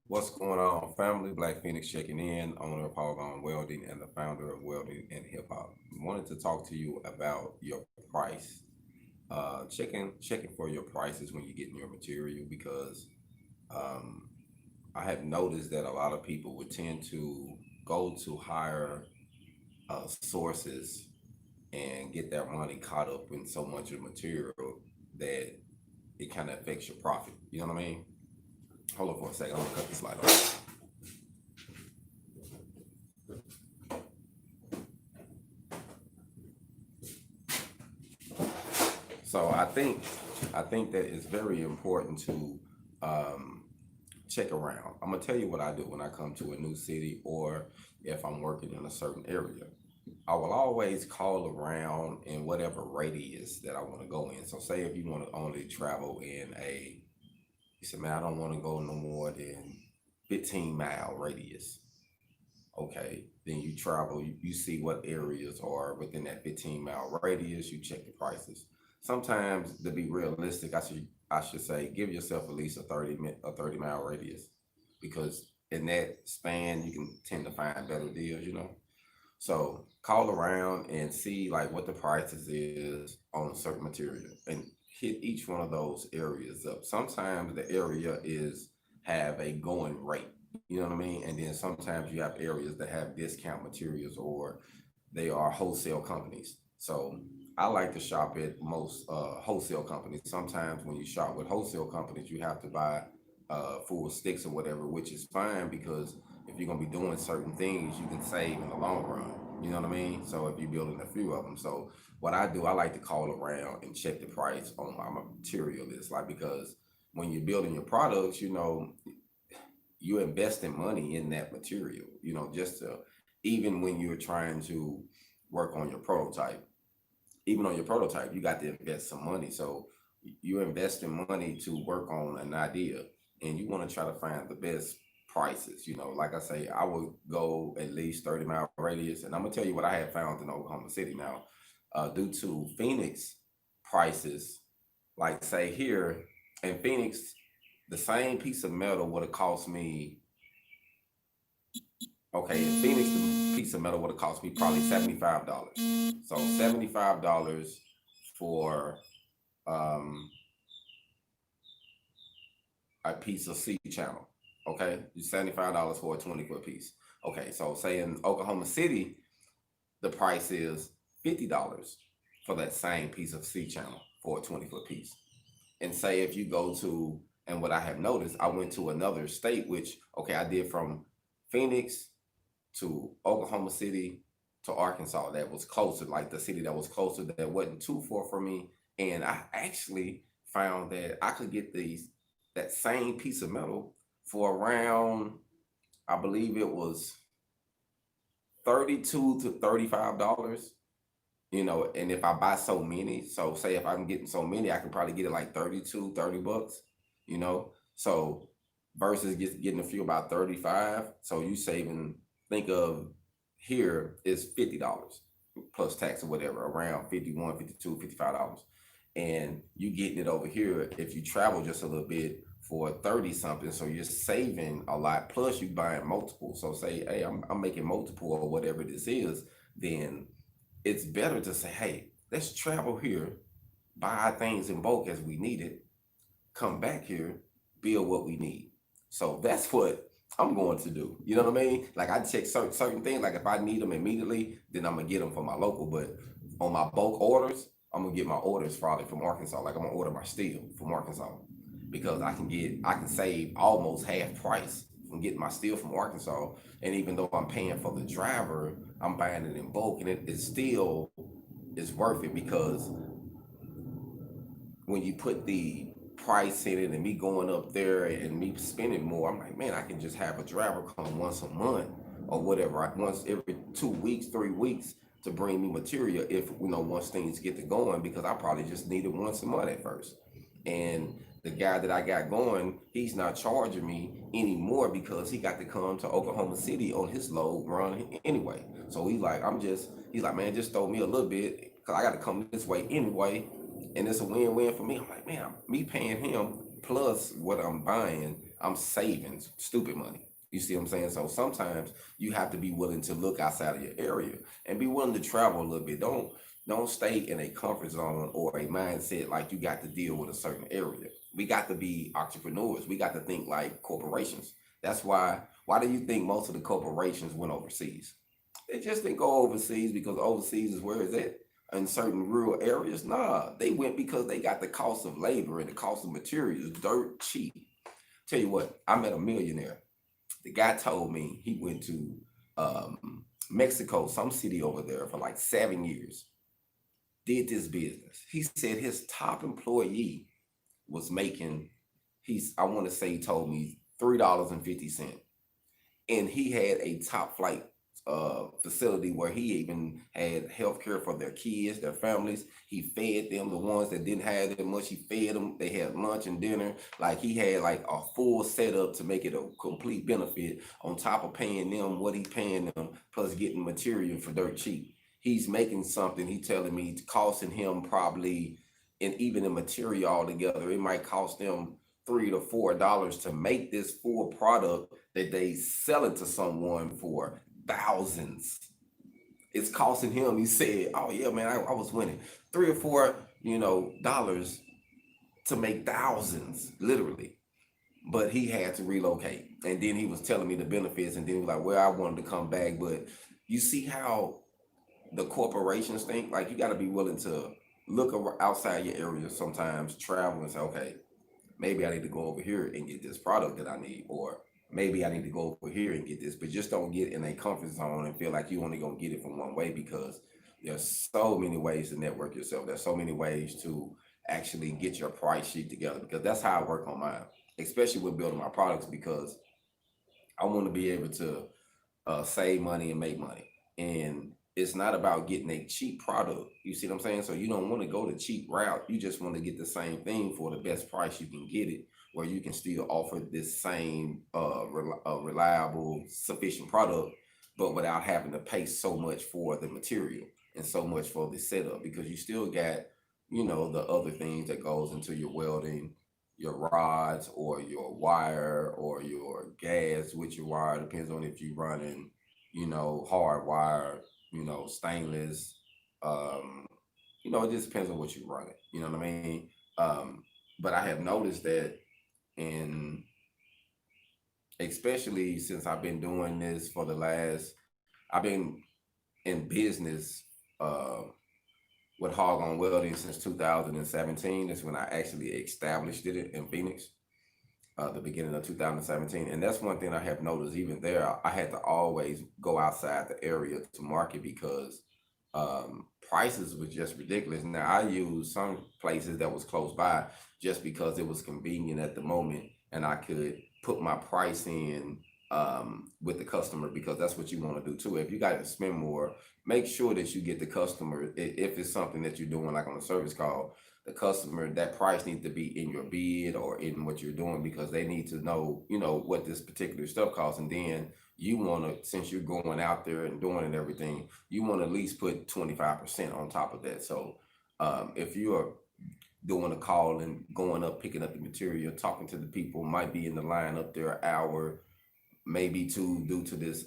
What's going on, family? Black Phoenix checking in, owner of HogOn Welding and the founder of Welding and Hip Hop. Wanted to talk to you about your price. Checking for your prices when you're getting your material because um, I have noticed that a lot of people would tend to go to higher sources and get their money caught up in so much of material that it kind of affects your profit. You know what I mean? Hold on for a second. I'm gonna cut this light off. So I think that it's very important to um, check around. I'm gonna tell you what I do when I come to a new city or if I'm working in a certain area. I will always call around in whatever radius that I want to go in. So say if you want to only travel in you say, man, I don't want to go no more than 15-mile radius. Okay, then you travel, you see what areas are within that 15-mile radius, you check the prices. Sometimes to be realistic, I should say give yourself at least a 30-mile radius because in that span you can tend to find better deals. So call around and see like what the prices is on a certain material and hit each one of those areas up. Sometimes the area is have a going rate. You know what I mean? And then sometimes you have areas that have discount materials or they are wholesale companies. So I like to shop at most wholesale companies. Sometimes when you shop with wholesale companies, you have to buy full sticks or whatever, which is fine because if you're gonna be doing certain things, you can save in the long run. You know what I mean? So if you're building a few of them, so what I do, I like to call around and check the price on my material list, like because when you're building your products, you're investing money in that material. Just to even when you're trying to work on your prototype, even on your prototype, you got to invest some money. So you're investing money to work on an idea, and you want to try to find the best prices. Like I say, I would go at least 30-mile radius, and I'm gonna tell you what I have found in Oklahoma City now, due to Phoenix prices. Like say here in Phoenix, the same piece of metal would have cost me. Okay, in Phoenix, the piece of metal would have cost me probably $75. So $75 for um, a piece of C channel. Okay, $75 for a 20-foot piece. Okay, so say in Oklahoma City, the price is $50 for that same piece of C channel for a 20-foot piece. And say if you go to, and what I have noticed, I went to another state, which okay, I did from Phoenix to Oklahoma City to Arkansas. That was closer, like the city that was closer, that wasn't too far from me. And I actually found that I could get that same piece of metal for around, I believe it was 32 to $35. And if I buy so many, so say if I'm getting so many, I can probably get it like 32, 30 bucks, so versus getting a few about 35. So you saving, think of here is $50 plus tax or whatever, around 51, 52, $55. And you getting it over here if you travel just a little bit for 30 something. So you're saving a lot. Plus you buying multiple. So say, hey, I'm making multiple or whatever this is, then it's better to say, hey, let's travel here, buy things in bulk as we need it, come back here, build what we need. So that's what I'm going to do. You know what I mean? Like I check certain things. Like if I need them immediately, then I'm gonna get them from my local. But on my bulk orders, I'm gonna get my orders probably from Arkansas. Like I'm gonna order my steel from Arkansas because I can save almost half price from getting my steel from Arkansas. And even though I'm paying for the driver, I'm buying it in bulk, and it still is worth it because when you put the price in it and me going up there and me spending more, I'm like, man, I can just have a driver come once a month or whatever, once every 2 weeks, 3 weeks to bring me material if, once things get to going, because I probably just need it once a month at first. And the guy that I got going, he's not charging me anymore because he got to come to Oklahoma City on his load run anyway. So he's like, man, just throw me a little bit because I got to come this way anyway, and it's a win-win for me. I'm like, man, me paying him plus what I'm buying, I'm saving stupid money. You see what I'm saying? So sometimes you have to be willing to look outside of your area and be willing to travel a little bit. Don't stay in a comfort zone or a mindset like you got to deal with a certain area. We got to be entrepreneurs. We got to think like corporations. That's why do you think most of the corporations went overseas? They just didn't go overseas because overseas is where it's at. In certain rural areas, nah, they went because they got the cost of labor and the cost of materials dirt cheap. Tell you what, I met a millionaire. The guy told me he went to Mexico, some city over there, for like 7 years. Did this business. He said his top employee was making, I want to say he told me $3.50, and he had a top flight facility where he even had health care for their kids, their families. He fed them, the ones that didn't have that much, he fed them. They had lunch and dinner. Like he had like a full setup to make it a complete benefit on top of paying them what he paying them, plus getting material for dirt cheap. He's making something, he telling me, costing him probably, and even the material altogether, it might cost them $3 to $4 to make this full product that they sell it to someone for thousands. It's costing him. He said, "Oh yeah, man, I was winning $3 or $4, dollars to make thousands, literally." But he had to relocate, and then he was telling me the benefits, and then he was like, "Well, I wanted to come back," but you see how the corporations think. Like you got to be willing to look outside your area sometimes, travel and say, "Okay, maybe I need to go over here and get this product that I need," or maybe I need to go over here and get this, but just don't get in a comfort zone and feel like you only gonna get it from one way, because there's so many ways to network yourself. There's so many ways to actually get your price sheet together, because that's how I work on mine, especially with building my products, because I want to be able to save money and make money. And it's not about getting a cheap product. You see what I'm saying? So you don't want to go the cheap route. You just want to get the same thing for the best price you can get it, where you can still offer this same reliable, sufficient product, but without having to pay so much for the material and so much for the setup, because you still got, the other things that goes into your welding, your rods or your wire or your gas with your wire. Depends on if you're running, hard wire, stainless. Um, it just depends on what you're running. You know what I mean? But I have noticed that, in especially since I've been doing this I've been in business with HogOn Welding since 2017. That's when I actually established it in Phoenix, the beginning of 2017. And that's one thing I have noticed. Even there, I had to always go outside the area to market, because prices was just ridiculous. Now I used some places that was close by just because it was convenient at the moment, and I could put my price in with the customer, because that's what you want to do too. If you got to spend more, make sure that you get the customer. If it's something that you're doing, like on a service call, the customer, that price needs to be in your bid or in what you're doing, because they need to know, what this particular stuff costs. And then you want to, since you're going out there and doing it, everything, you want to at least put 25% on top of that. So if you are doing a call and going up, picking up the material, talking to the people, might be in the line up there an hour, maybe two, due to this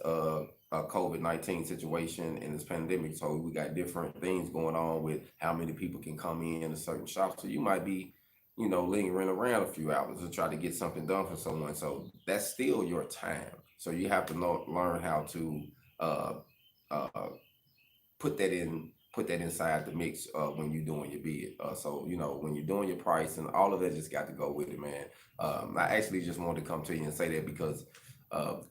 COVID-19 situation and this pandemic. So we got different things going on with how many people can come in a certain shop. So you might be, lingering around a few hours to try to get something done for someone. So that's still your time. So you have to learn how to uh, put that inside the mix when you're doing your bid. So when you're doing your price and all of that, just got to go with it, man. I actually just wanted to come to you and say that, because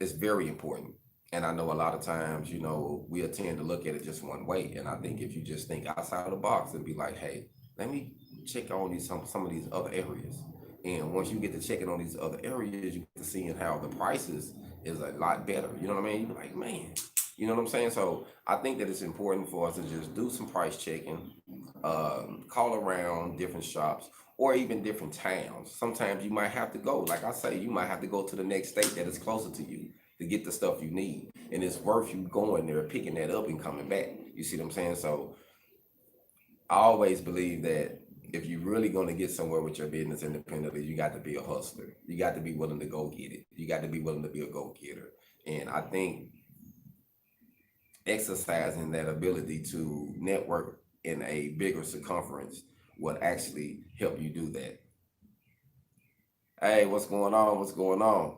it's very important. And I know a lot of times, we tend to look at it just one way. And I think if you just think outside of the box and be like, hey, let me check on some of these other areas. And once you get to checking on these other areas, you get to seeing how the prices is a lot better. You know what I mean? You be like, man, you know what I'm saying? So I think that it's important for us to just do some price checking, call around different shops or even different towns. Sometimes you might have to go, like I say, you might have to go to the next state that is closer to you to get the stuff you need. And it's worth you going there, picking that up and coming back. You see what I'm saying? So I always believe that if you're really going to get somewhere with your business independently, you got to be a hustler. You got to be willing to go get it. You got to be willing to be a go getter. And I think exercising that ability to network in a bigger circumference would actually help you do that. Hey, what's going on? What's going on?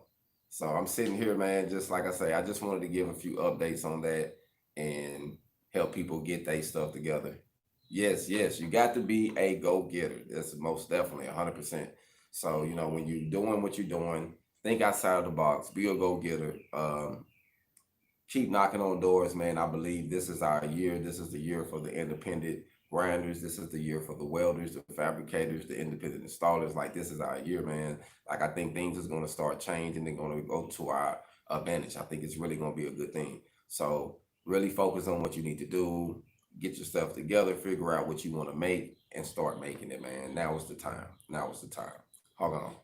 So I'm sitting here, man, just like I say, I just wanted to give a few updates on that and help people get their stuff together. Yes, yes, you got to be a go-getter. That's most definitely 100%. So, when you're doing what you're doing, think outside of the box, be a go-getter. Keep knocking on doors, man. I believe this is our year. This is the year for the independent grinders. This is the year for the welders, the fabricators, the independent installers. Like, this is our year, man. Like, I think things is going to start changing. They're going to go to our advantage. I think it's really going to be a good thing. So really focus on what you need to do. Get yourself together. Figure out what you want to make and start making it, man. Now is the time. Now is the time. Hold on.